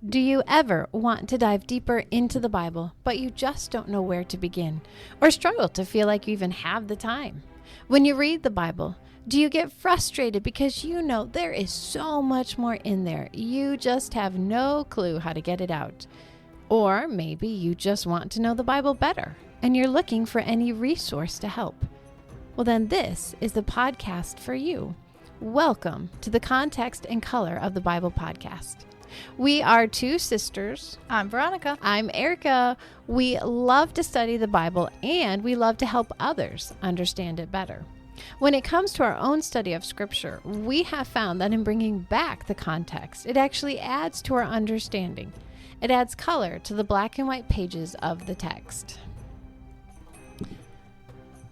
Do you ever want to dive deeper into the Bible, but you just don't know where to begin, or struggle to feel like you even have the time? When you read the Bible, do you get frustrated because you know there is so much more in there? You just have no clue how to get it out. Or maybe you just want to know the Bible better, and you're looking for any resource to help. Well, then this is the podcast for you. Welcome to the Context and Color of the Bible podcast. We are two sisters. I'm Veronica. I'm Erica. We love to study the Bible, and we love to help others understand it better. When it comes to our own study of Scripture, we have found that in bringing back the context, it actually adds to our understanding. It adds color to the black and white pages of the text.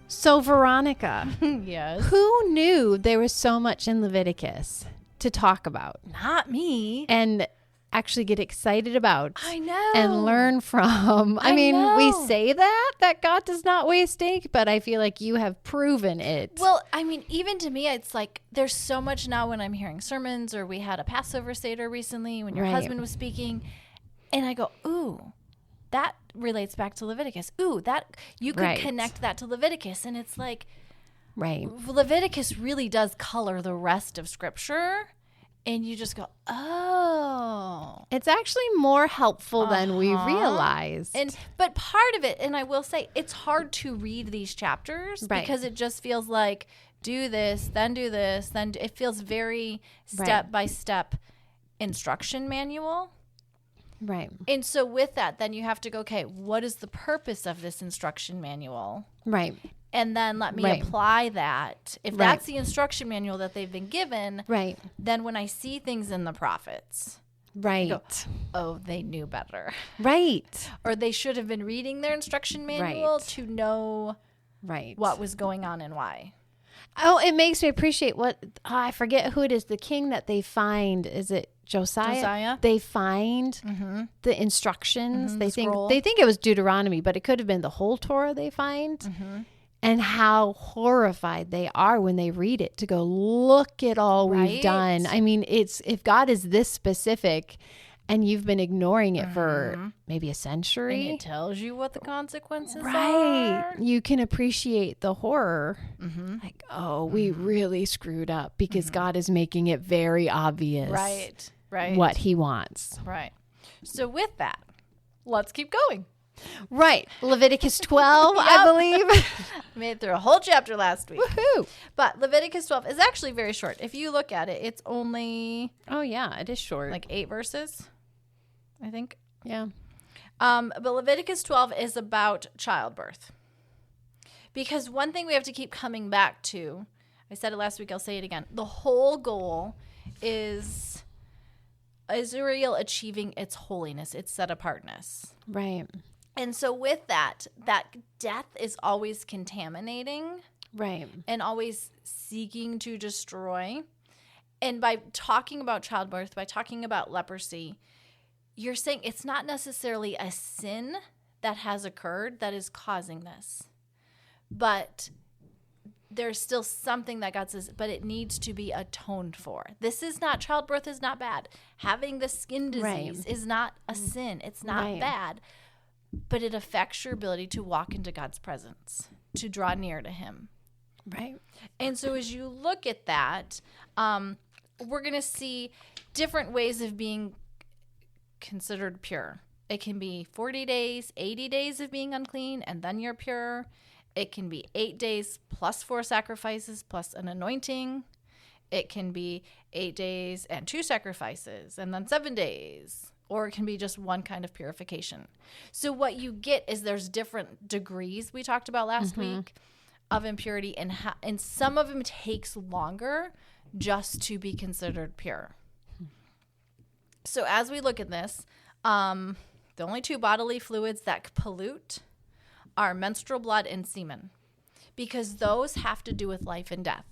So, Veronica, Yes. who knew there was so much in Leviticus to talk about Not me. and actually get excited about? I know. And learn from? I mean, know. we say that God does not waste ink, but I feel like you have proven it. Well, I mean, even to me, it's like there's so much now when I'm hearing sermons, or we had a Passover Seder recently when your Right. husband was speaking, and I go, ooh, that relates back to Leviticus. Ooh, that you could Right. connect that to Leviticus. And it's like Right. Leviticus really does color the rest of Scripture. And you just go, oh. It's actually more helpful than we Uh-huh. realized. But part of it, and I will say, it's hard to read these chapters Right. because it just feels like do this, then it feels very Right. step-by-step instruction manual. Right. And so with that, then you have to go, okay, what is the purpose of this instruction manual? Right. And then let me Right. apply that. If Right. that's the instruction manual that they've been given, Right. then when I see things in the prophets, Right. go, oh, they knew better. Right. Or they should have been reading their instruction manual Right. to know Right. what was going on and why. Oh, it makes me appreciate I forget who it is. The king that they find, is it Josiah? Josiah? They find the instructions. Mhm, They the think scroll. they think it was Deuteronomy, but it could have been the whole Torah they find. And how horrified they are when they read it to go, look at all we've Right. done. I mean, if God is this specific and you've been ignoring it for maybe a And century, it tells you what the consequences right? are. You can appreciate the horror. Like, oh, we really screwed up because God is making it very obvious Right. what he wants. Right. So with that, let's keep going. Right. Leviticus 12, I believe. Made it through a whole chapter last week. Woohoo. But Leviticus 12 is actually very short. If you look at it, it's only Oh, yeah, it is short. like 8 verses, I think. Yeah. But Leviticus 12 is about childbirth. Because one thing we have to keep coming back to, I said it last week, I'll say it again. The whole goal is Israel achieving its holiness, its set apartness. Right. And so with that death is always contaminating Right. and always seeking to destroy. And by talking about childbirth, by talking about leprosy, you're saying it's not necessarily a sin that has occurred that is causing this. But there's still something that God says, but it needs to be atoned for. Childbirth is not bad. Having the skin disease Right. is not a sin. It's not Right. bad. But it affects your ability to walk into God's presence, to draw near to him. Right. And so as you look at that, we're going to see different ways of being considered pure. It can be 40 days, 80 days of being unclean, and then you're pure. It can be 8 days plus 4 sacrifices plus an anointing. It can be 8 days and 2 sacrifices and then 7 days. Or it can be just one kind of purification. So what you get is there's different degrees we talked about last week of impurity, and some of them takes longer just to be considered pure. So as we look at this, the only 2 bodily fluids that pollute are menstrual blood and semen, because those have to do with life and death.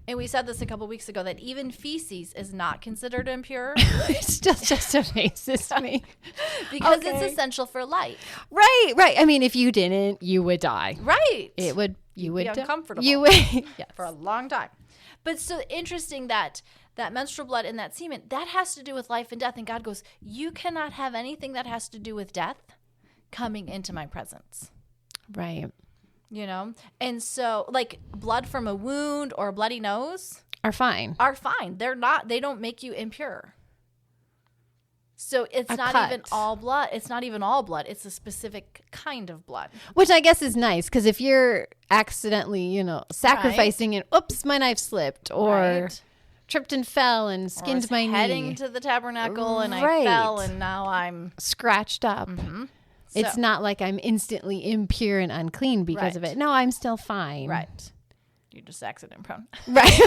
And we said this a couple weeks ago, that even feces is not considered impure It just amazes me. because Okay. it's essential for life. Right. Right. I mean, if you didn't, you would die. Right. You would be uncomfortable. You would. Yes. For a long time. But so interesting that that menstrual blood and that semen, that has to do with life and death. And God goes, you cannot have anything that has to do with death coming into my presence. Right. You know? And so like blood from a wound or a bloody nose Are fine. They don't make you impure. So it's A not cut. even all blood. It's not even all blood. It's a specific kind of blood. Which I guess is nice, because if you're accidentally, sacrificing and oops, my knife slipped, or Right. tripped and fell and skinned my heading knee, to the tabernacle and I Right. fell and now I'm scratched up. It's So- not like I'm instantly impure and unclean because of Right. it. No, I'm still fine. right. You're just accident prone. Right.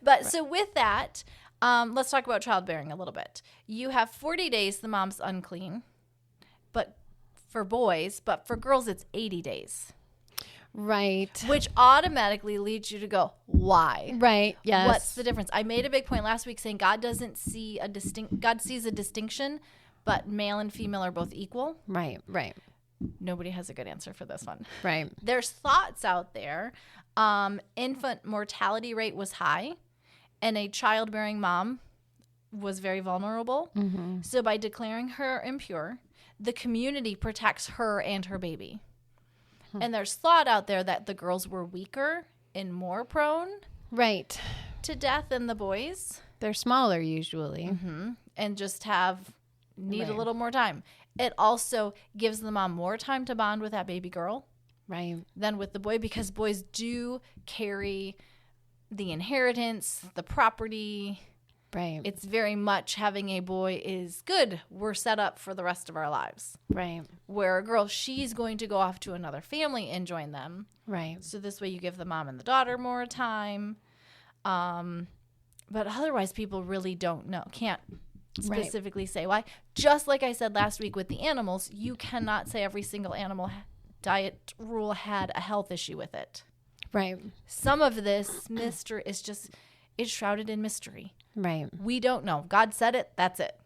But so with that, let's talk about childbearing a little bit. You have 40 days the mom's unclean, but for boys, but for girls it's 80 days, Right. which automatically leads you to go, why? Right. Yes. What's the difference? I made a big point last week saying God sees a distinction, but male and female are both equal. Right. Right. Nobody has a good answer for this one. Right. There's thoughts out there. Infant mortality rate was high, and a childbearing mom was very vulnerable. Mm-hmm. So by declaring her impure, the community protects her and her baby. And there's thought out there that the girls were weaker and more prone Right. to death than the boys, They're smaller usually. and just need a Right. little more time. It also gives the mom more time to bond with that baby girl Right. than with the boy, because boys do carry the inheritance, the property. Right. It's very much having a boy is good. We're set up for the rest of our lives. Right. Where a girl, she's going to go off to another family and join them. Right. So this way you give the mom and the daughter more time. But otherwise people really don't know. Can't specifically say why. Just like I said last week with the animals, you cannot say every single animal diet rule had a health issue with it. Right. Some of this mystery is shrouded in mystery. Right. We don't know. God said it. That's it.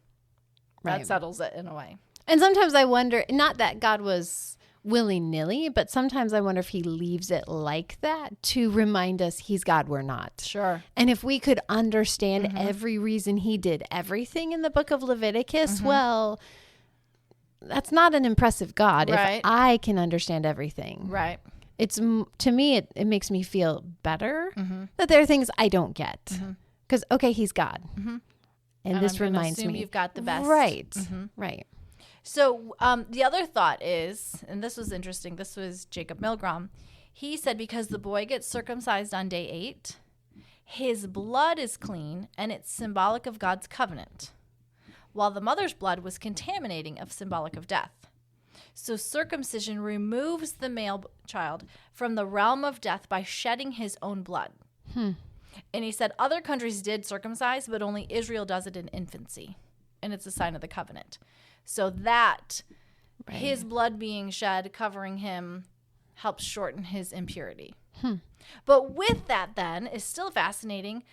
Right. That settles it in a way. And sometimes I wonder, not that God was willy-nilly, but sometimes I wonder if he leaves it like that to remind us he's God, we're not. Sure. And if we could understand every reason he did everything in the book of Leviticus, well, that's not an impressive God. Right. If I can understand everything. Right. It's to me, it makes me feel better that there are things I don't get. Because, okay, he's God. And this I'm gonna reminds assume me. you've got the best. Right. Right. So the other thought is, and this was interesting, this was Jacob Milgrom. He said because the boy gets circumcised on day 8, his blood is clean and it's symbolic of God's covenant, while the mother's blood was contaminating, of symbolic of death. So circumcision removes the male child from the realm of death by shedding his own blood. And he said other countries did circumcise, but only Israel does it in infancy. And it's a sign of the covenant. So that his blood being shed, covering him, helps shorten his impurity. But with that then is still fascinating.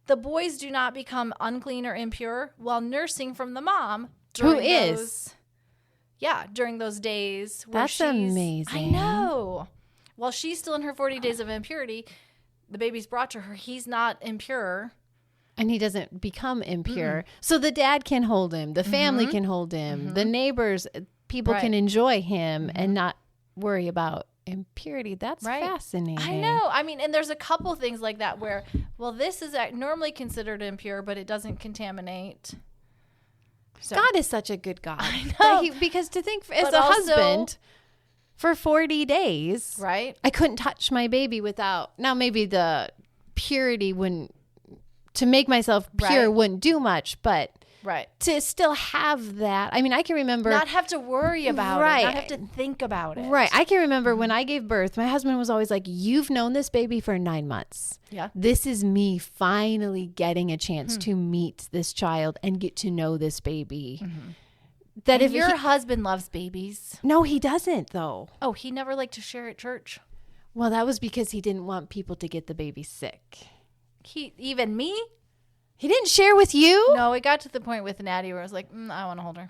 The boys do not become unclean or impure while nursing from the mom. Who is? During those days. Where That's amazing. I know. While she's still in her 40 days of impurity, the baby's brought to her. He's not impure. And he doesn't become impure. So the dad can hold him. The family can hold him. The neighbors, people can enjoy him and not worry about impurity. That's fascinating. I know. I mean, and there's a couple things like that where, well, this is normally considered impure, but it doesn't contaminate. So, God is such a good God. I know. Because to think, as But a also- husband, for 40 days, right? I couldn't touch my baby without, now maybe the purity wouldn't, to make myself pure wouldn't do much, but Right. to still have that. I mean, I can remember. Not have to worry about it. Not have to think about it. Right. I can remember when I gave birth, my husband was always like, you've known this baby for 9 months. Yeah. This is me finally getting a chance to meet this child and get to know this baby. That And if your he, husband loves babies. no, he doesn't though. Oh, he never liked to share at church. Well, that was because he didn't want people to get the baby sick. Even me? He didn't share with you? No, it got to the point with Natty where I was like, I want to hold her.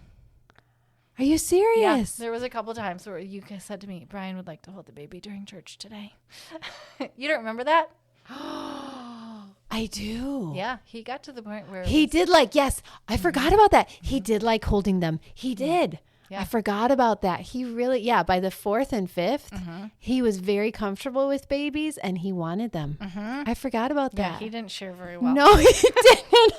Are you serious? There was a couple times where you said to me, Brian would like to hold the baby during church today. You don't remember that? I do. Yeah, he got to the point where He did like, yes, I forgot about that. He did like holding them. He did. Yeah. I forgot about that. He really, by the 4th and 5th, he was very comfortable with babies and he wanted them. I forgot about that. Yeah, he didn't share very well. No, he didn't.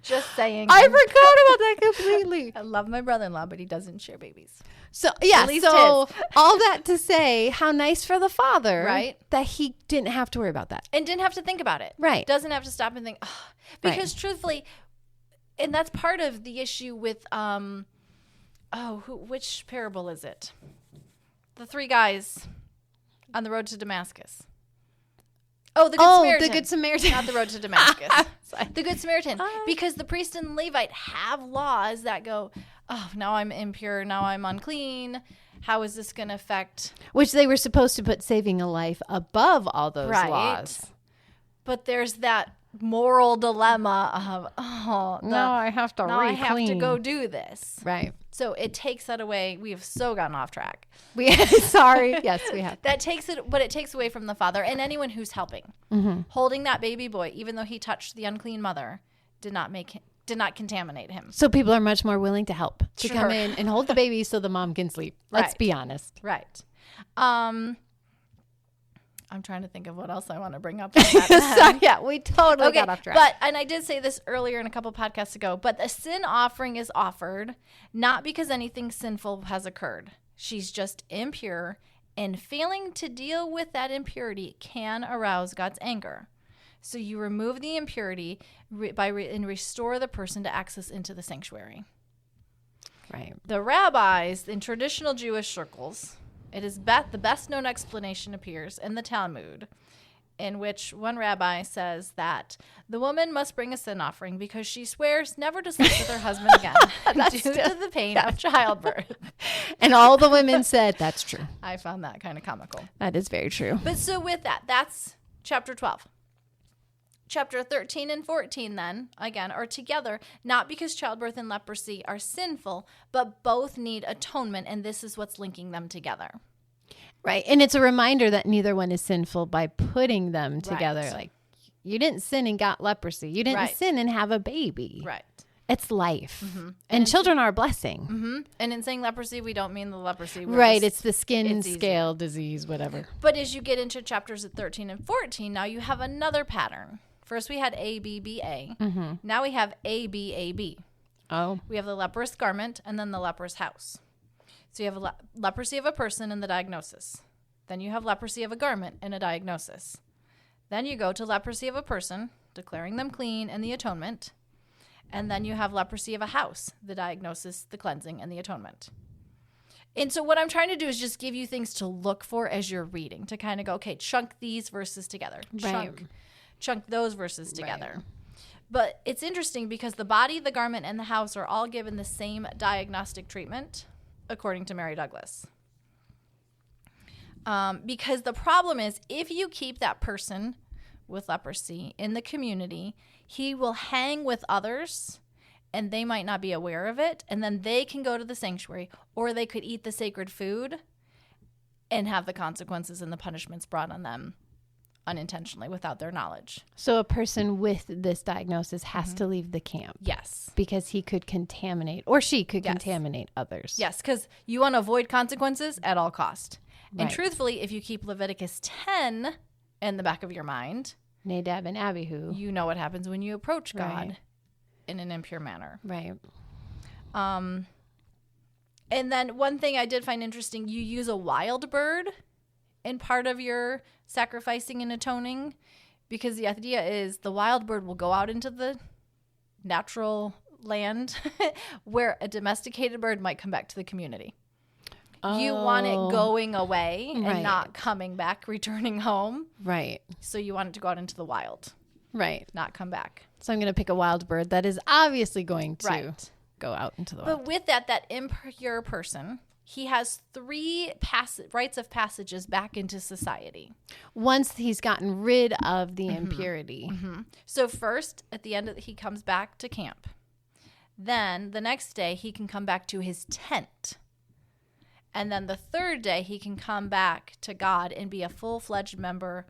Just saying. I forgot about that completely. I love my brother-in-law, but he doesn't share babies. So, yeah, At least so all that to say, how nice for the father, Right. that he didn't have to worry about that. And didn't have to think about it. Right. Doesn't have to stop and think. Oh. Because truthfully, and that's part of the issue with, which parable is it? The 3 guys on the road to Damascus. Oh, the Good Samaritan. The Good Samaritan. Not the road to Damascus. The Good Samaritan. Because the priest and Levite have laws that go, oh, now I'm impure, now I'm unclean. How is this going to affect? Which they were supposed to put saving a life above all those laws. But there's that moral dilemma of, I have to I have to go do this. Right. So it takes that away. We have so gotten off track. Sorry. Yes, we have. That takes it, but it takes away from the father and anyone who's helping. Holding that baby boy, even though he touched the unclean mother, did not contaminate him. So people are much more willing to help, to Sure. come in and hold the baby so the mom can sleep. Let's Right. be honest. Right. I'm trying to think of what else I want to bring up. With that. Yeah, we totally got off track. And I did say this earlier in a couple podcasts ago, but the sin offering is offered not because anything sinful has occurred. She's just impure, and failing to deal with that impurity can arouse God's anger. So you remove the impurity and restore the person to access into the sanctuary. Right. The rabbis in traditional Jewish circles, it is the best known explanation appears in the Talmud, in which one rabbi says that the woman must bring a sin offering because she swears never to sleep with her husband again due to the pain of childbirth. And all the women said, that's true. I found that kind of comical. That is very true. But so with that, that's chapter 12. Chapter 13 and 14 then, again, are together, not because childbirth and leprosy are sinful, but both need atonement, and this is what's linking them together. Right. And it's a reminder that neither one is sinful by putting them together. Right. Like, you didn't sin and got leprosy. You didn't Right. sin and have a baby. Right. It's life. And children are a blessing. And in saying leprosy, we don't mean the leprosy. Right. It's the skin it's scale disease, whatever. But as you get into chapters 13 and 14, now you have another pattern. First we had A, B, B, A. Now we have A, B, A, B. Oh. We have the leprous garment and then the leprous house. So you have leprosy of a person and the diagnosis. Then you have leprosy of a garment and a diagnosis. Then you go to leprosy of a person, declaring them clean and the atonement. And then you have leprosy of a house, the diagnosis, the cleansing, and the atonement. And so what I'm trying to do is just give you things to look for as you're reading, to kind of go, okay, chunk these verses together. Chunk those verses together. Right. But it's interesting because the body, the garment, and the house are all given the same diagnostic treatment, according to Mary Douglas. Because the problem is, if you keep that person with leprosy in the community, he will hang with others, and they might not be aware of it, and then they can go to the sanctuary, or they could eat the sacred food and have the consequences and the punishments brought on them unintentionally without their knowledge. So a person with this diagnosis has to leave the camp. Yes. Because he could contaminate, or she could contaminate others. Yes, because you want to avoid consequences at all cost. Right. And truthfully, if you keep Leviticus 10 in the back of your mind, Nadab and Abihu, you know what happens when you approach God in an impure manner. Right. And then one thing I did find interesting, you use a wild bird in part of your sacrificing and atoning, because the idea is the wild bird will go out into the natural land where a domesticated bird might come back to the community. Oh. You want it going away and not coming back, returning home. Right. So you want it to go out into the wild. Right. Not come back. So I'm going to pick a wild bird that is obviously going to go out into the wild. But with that impure person, he has 3 rites of passages back into society. Once he's gotten rid of the impurity. So first, at the end, he comes back to camp. Then the next day, he can come back to his tent. And then the third day, he can come back to God and be a full-fledged member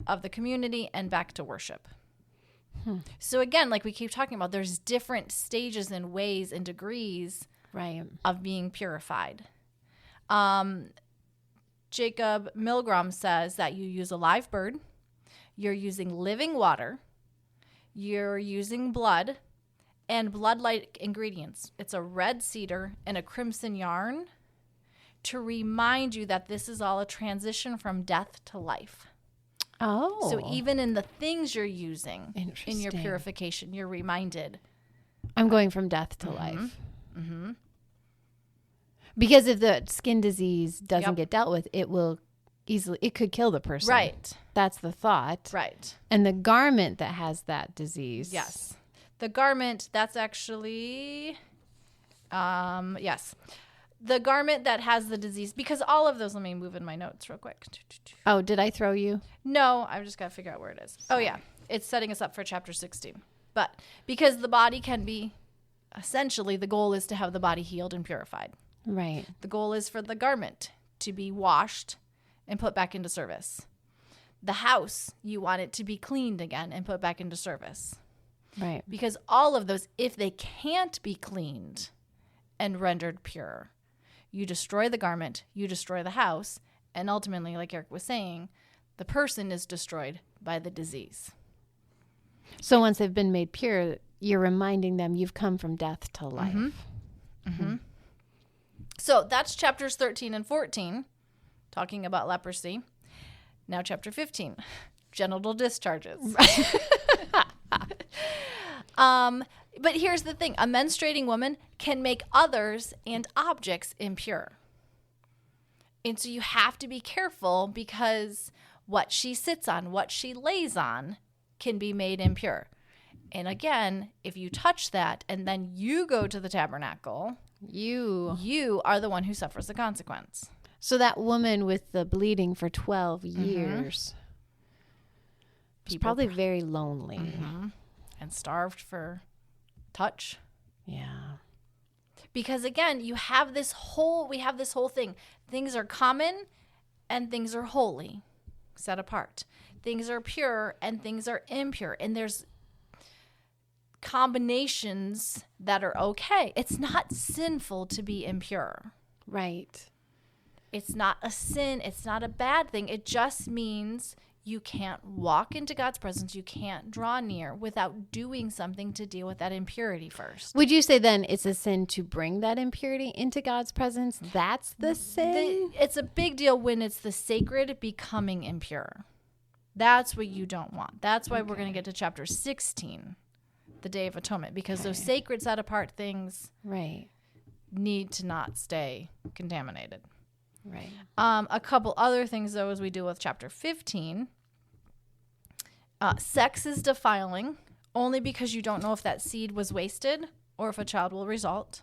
of the community and back to worship. So again, like we keep talking about, there's different stages and ways and degrees of being purified. Jacob Milgram says that you use a live bird, you're using living water, you're using blood, and blood-like ingredients. It's a red cedar and a crimson yarn to remind you that this is all a transition from death to life. Oh. So even in the things you're using in your purification, you're reminded. I'm going from death to life. Mm-hmm. Because if the skin disease doesn't get dealt with, it could kill the person. Right. That's the thought. Right. And the garment that has that disease. Yes. The garment, that's actually, yes. The garment that has the disease, because all of those, let me move in my notes real quick. Oh, did I throw you? No, I've just got to figure out where it is. Sorry. Oh, yeah. It's setting us up for chapter 16. But because the body can be, essentially, the goal is to have the body healed and purified. Right. The goal is for the garment to be washed and put back into service. The house, you want it to be cleaned again and put back into service. Right. Because all of those, if they can't be cleaned and rendered pure, you destroy the garment, you destroy the house, and ultimately, like Eric was saying, the person is destroyed by the disease. So once they've been made pure, you're reminding them you've come from death to life. Mm-hmm. Mm-hmm. So that's chapters 13 and 14, talking about leprosy. Now chapter 15, genital discharges. But here's the thing. A menstruating woman can make others and objects impure. And so you have to be careful because what she sits on, what she lays on can be made impure. And again, if you touch that and then you go to the tabernacle, you are the one who suffers the consequence. So that woman with the bleeding for 12 years was probably very lonely. Mm-hmm. And starved for touch. Yeah. Because again, we have this whole thing. Things are common and things are holy, set apart. Things are pure and things are impure. And there's combinations that are okay. It's not sinful to be impure. Right. It's not a sin. It's not a bad thing. It just means you can't walk into God's presence. You can't draw near without doing something to deal with that impurity first. Would you say then it's a sin to bring that impurity into God's presence? That's the sin? It's a big deal when it's the sacred becoming impure. That's what you don't want. That's why we're going to get to chapter 16, the Day of Atonement, because those sacred set apart things need to not stay contaminated. Right. A couple other things, though, as we deal with chapter 15. Sex is defiling only because you don't know if that seed was wasted or if a child will result.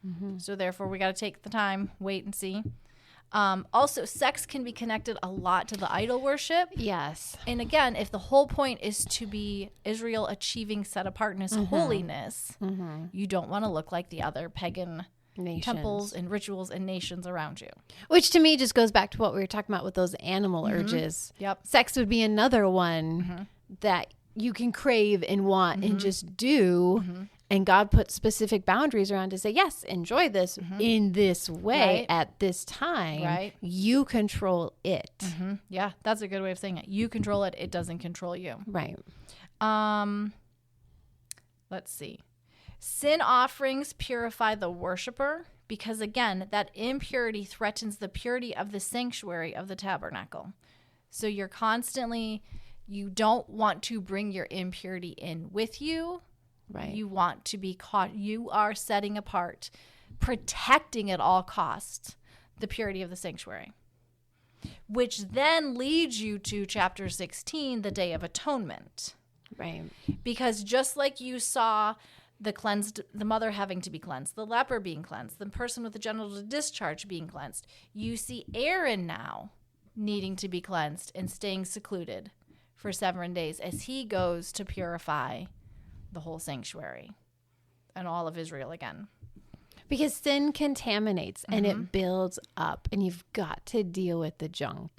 Mm-hmm. So therefore, we got to take the time, wait and see. Also, sex can be connected a lot to the idol worship. Yes. And again, if the whole point is to be Israel achieving set apartness, holiness, you don't want to look like the other pagan temples and rituals and nations around you. Which to me just goes back to what we were talking about with those animal urges. Yep. Sex would be another one that you can crave and want and just do. And God put specific boundaries around to say, yes, enjoy this in this way at this time. Right. You control it. Yeah, that's a good way of saying it. You control it. It doesn't control you. Right. Let's see. Sin offerings purify the worshiper because, again, that impurity threatens the purity of the sanctuary of the tabernacle. So you don't want to bring your impurity in with you. Right. You want to be caught. You are setting apart, protecting at all costs the purity of the sanctuary, which then leads you to chapter 16, the Day of Atonement. Right. Because just like you saw the mother having to be cleansed, the leper being cleansed, the person with the genital discharge being cleansed, you see Aaron now needing to be cleansed and staying secluded for 7 days as he goes to purify the whole sanctuary and all of Israel again. Because sin contaminates and it builds up and you've got to deal with the junk.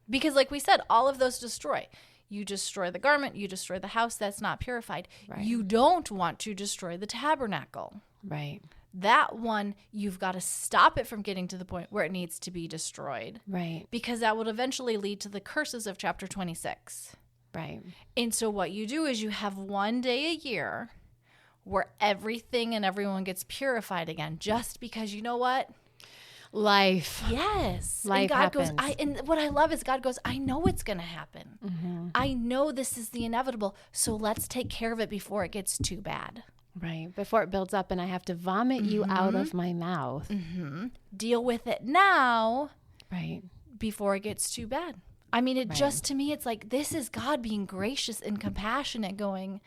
Because like we said, all of those destroy. You destroy the garment, you destroy the house that's not purified. Right. You don't want to destroy the tabernacle. Right. That one, you've got to stop it from getting to the point where it needs to be destroyed. Right. Because that would eventually lead to the curses of chapter 26. Right. And so what you do is you have one day a year where everything and everyone gets purified again, just because, you know what? Life. Yes. Life and God happens. goes, and what I love is God goes, I know it's going to happen. Mm-hmm. I know this is the inevitable. So let's take care of it before it gets too bad. Right. Before it builds up and I have to vomit you out of my mouth. Mm-hmm. Deal with it now. Right. Before it gets too bad. I mean, it Right. just, to me, it's like, this is God being gracious and compassionate going,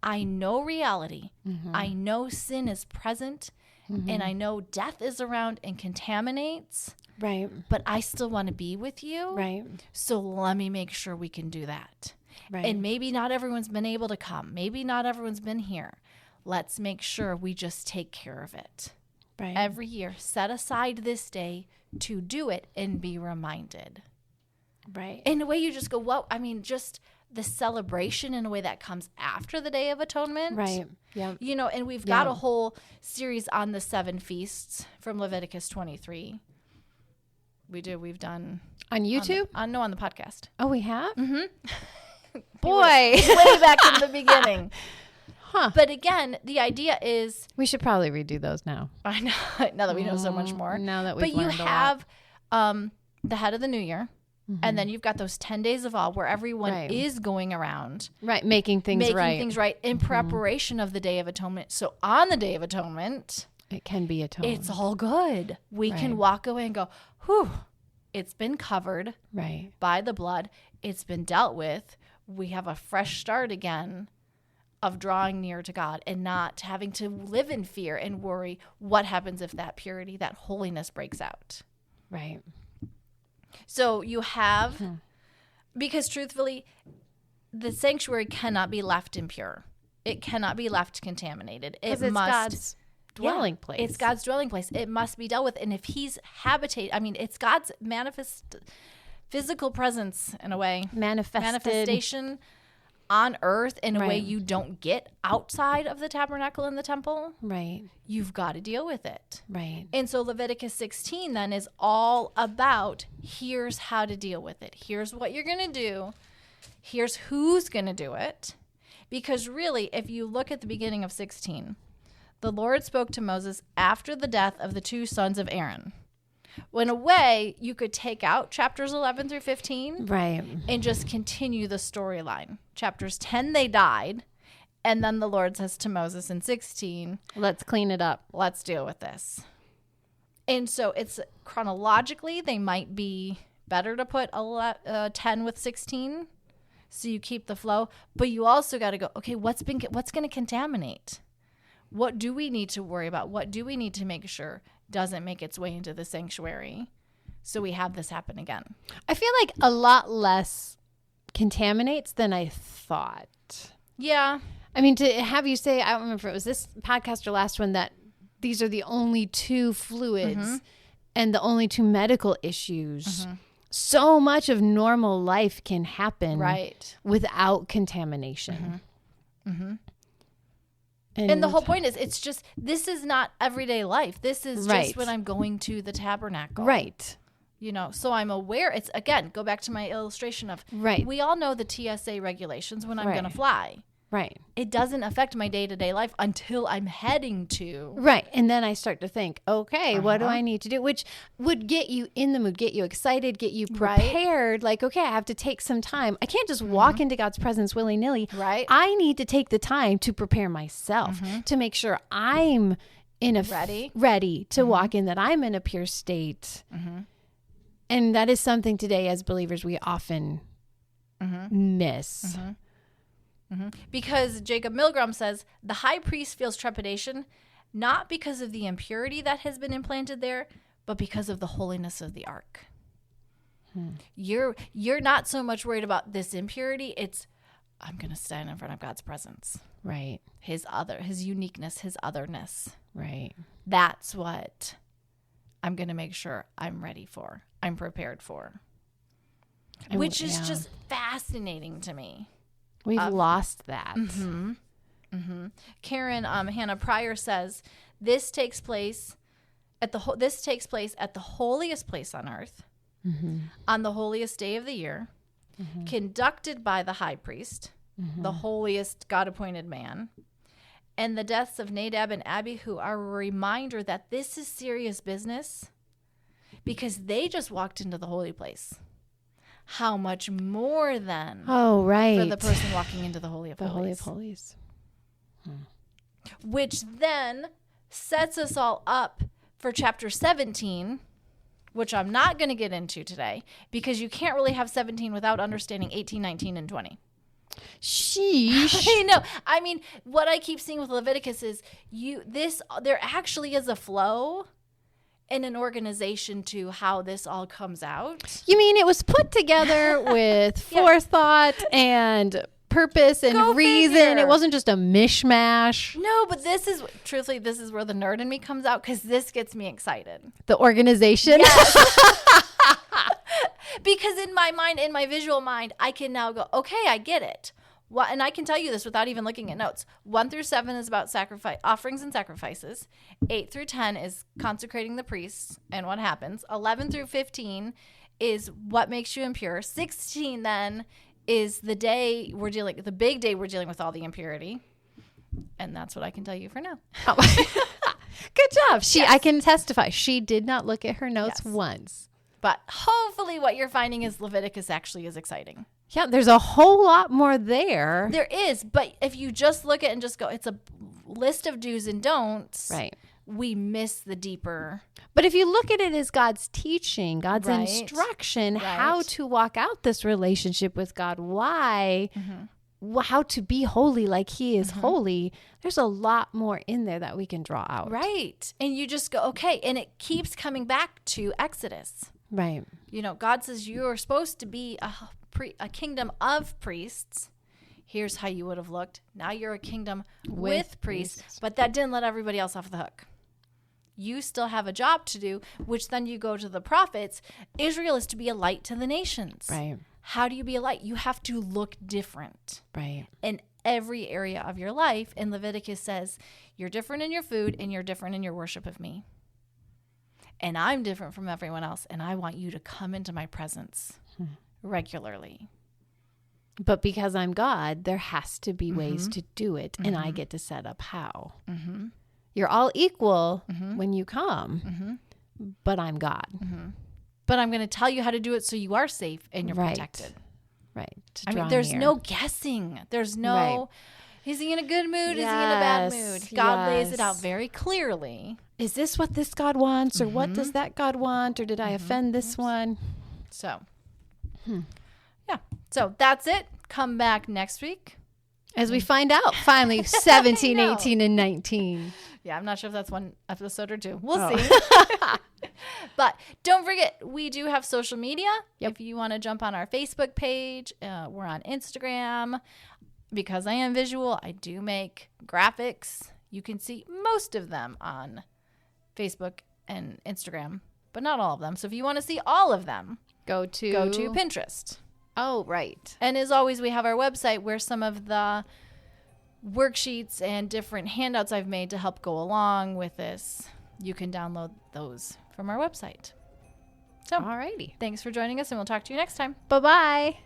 I know reality. Mm-hmm. I know sin is present. Mm-hmm. And I know death is around and contaminates. Right. But I still want to be with you. Right. So let me make sure we can do that. Right. And maybe not everyone's been able to come. Maybe not everyone's been here. Let's make sure we just take care of it. Right. Every year, set aside this day to do it and be reminded. Right. In a way, you just go, well, I mean, just the celebration in a way that comes after the Day of Atonement. Right. Yeah. You know, and we've got a whole series on the 7 feasts from Leviticus 23. We've done. On YouTube? On the podcast. Oh, we have? Mm-hmm. Boy. Way back in the beginning. Huh. But again, the idea is, We should probably redo those now. I know, now that we know so much more. Now that we've But you learned a lot. have the head of the new year. And then you've got those 10 days of awe where everyone Right. is going around. Right. Making things right. In preparation of the Day of Atonement. So on the Day of Atonement, It can be atoned. it's all good. We can Right. walk away and go, whew, it's been covered Right. by the blood. It's been dealt with. We have a fresh start again of drawing near to God and not having to live in fear and worry what happens if that purity, that holiness breaks out. Right. So you have, because truthfully, the sanctuary cannot be left impure. It cannot be left contaminated. It Because it's must, God's dwelling place. It's God's dwelling place. It must be dealt with. And if he's it's God's physical presence in a way. Manifestation on earth in a way Right. you don't get outside of the tabernacle and the temple. Right. You've got to deal with it. Right. And so Leviticus 16 then is all about, here's how to deal with it. Here's what you're going to do. Here's who's going to do it. Because really, if you look at the beginning of 16, the Lord spoke to Moses after the death of the 2 sons of Aaron. Well, in a way, you could take out chapters 11 through 15 Right. and just continue the storyline. Chapters 10, they died. And then the Lord says to Moses in 16, Let's clean it up. let's deal with this. And so it's chronologically, they might be better to put 10 with 16 so you keep the flow. But you also got to go, okay, what's going to contaminate? What do we need to worry about? What do we need to make sure doesn't make its way into the sanctuary so we have this happen again? I feel like a lot less contaminates than I thought. Yeah. I mean, to have you say, I don't remember if it was this podcast or last one, that these are the only 2 fluids and the only 2 medical issues. So much of normal life can happen without contamination. And the whole point is, it's just, this is not everyday life. This is Right. just when I'm going to the tabernacle. Right. You know, so I'm aware. It's, again, go back to my illustration of, Right. we all know the TSA regulations when I'm Right. going to fly. Right. It doesn't affect my day-to-day life until I'm heading to. Right. And then I start to think, okay, what do I need to do? Which would get you in the mood, get you excited, get you prepared. Like, okay, I have to take some time. I can't just walk into God's presence willy-nilly. Right. I need to take the time to prepare myself, to make sure I'm in a ready to walk in, that I'm in a pure state. And that is something today as believers we often miss. Because Jacob Milgram says, the high priest feels trepidation, not because of the impurity that has been implanted there, but because of the holiness of the ark. You're not so much worried about this impurity. It's, I'm going to stand in front of God's presence. Right. His uniqueness, his otherness. Right. That's what I'm going to make sure I'm ready for. I'm prepared for. which is just fascinating to me. We've lost that. Karen Hannah Pryor says this takes place at the holiest place on earth, on the holiest day of the year, conducted by the high priest, the holiest God-appointed man, and the deaths of Nadab and Abihu are a reminder that this is serious business because they just walked into the holy place. How much more then for the person walking into the Holy of Holies. The Holy of Holies. Which then sets us all up for chapter 17, which I'm not going to get into today because you can't really have 17 without understanding 18, 19, and 20. Sheesh. I know. I mean, what I keep seeing with Leviticus is there actually is a flow in an organization to how this all comes out. You mean it was put together with forethought and purpose and reason? Figure. It wasn't just a mishmash. No, but this is where the nerd in me comes out because this gets me excited. The organization? Yes. Because in my mind, in my visual mind, I can now go, okay, I get it. And I can tell you this without even looking at notes. 1 through 7 is about offerings and sacrifices. 8 through 10 is consecrating the priests and what happens. 11 through 15 is what makes you impure. 16 then is the big day we're dealing with all the impurity. And that's what I can tell you for now. Good job. I can testify. She did not look at her notes once. But hopefully what you're finding is Leviticus actually is exciting. Yeah, there's a whole lot more there. There is, but if you just look at it and just go, it's a list of do's and don'ts. Right. We miss the deeper. But if you look at it as God's teaching, God's instruction, how to walk out this relationship with God, why, how to be holy like he is holy, there's a lot more in there that we can draw out. Right. And you just go, okay. And it keeps coming back to Exodus. Right. You know, God says you are supposed to be a kingdom of priests. Here's how you would have looked. Now you're a kingdom with priests. But that didn't let everybody else off the hook. You still have a job to do, which then you go to the prophets. Israel is to be a light to the nations. Right. How do you be a light? You have to look different. Right. In every area of your life. And Leviticus says, you're different in your food and you're different in your worship of me. And I'm different from everyone else. And I want you to come into my presence regularly. But because I'm God, there has to be ways to do it. And I get to set up how. You're all equal when you come, but I'm God. But I'm going to tell you how to do it so you are safe and you're protected. Right. I mean, there's no guessing. There's no, is he in a good mood? Is he in a bad mood? God lays it out very clearly. Is this what this God wants? Or what does that God want? Or did I offend this one? So, yeah. So that's it. Come back next week. As we find out, finally, 17, 18, and 19. Yeah, I'm not sure if that's one episode or two. We'll see. But don't forget, we do have social media. If you want to jump on our Facebook page, we're on Instagram. Because I am visual, I do make graphics. You can see most of them on Facebook and Instagram, but not all of them. So if you want to see all of them, go to Pinterest. Oh, right. And as always, we have our website where some of the worksheets and different handouts I've made to help go along with this, you can download those from our website. So, alrighty. Thanks for joining us, and we'll talk to you next time. Bye-bye.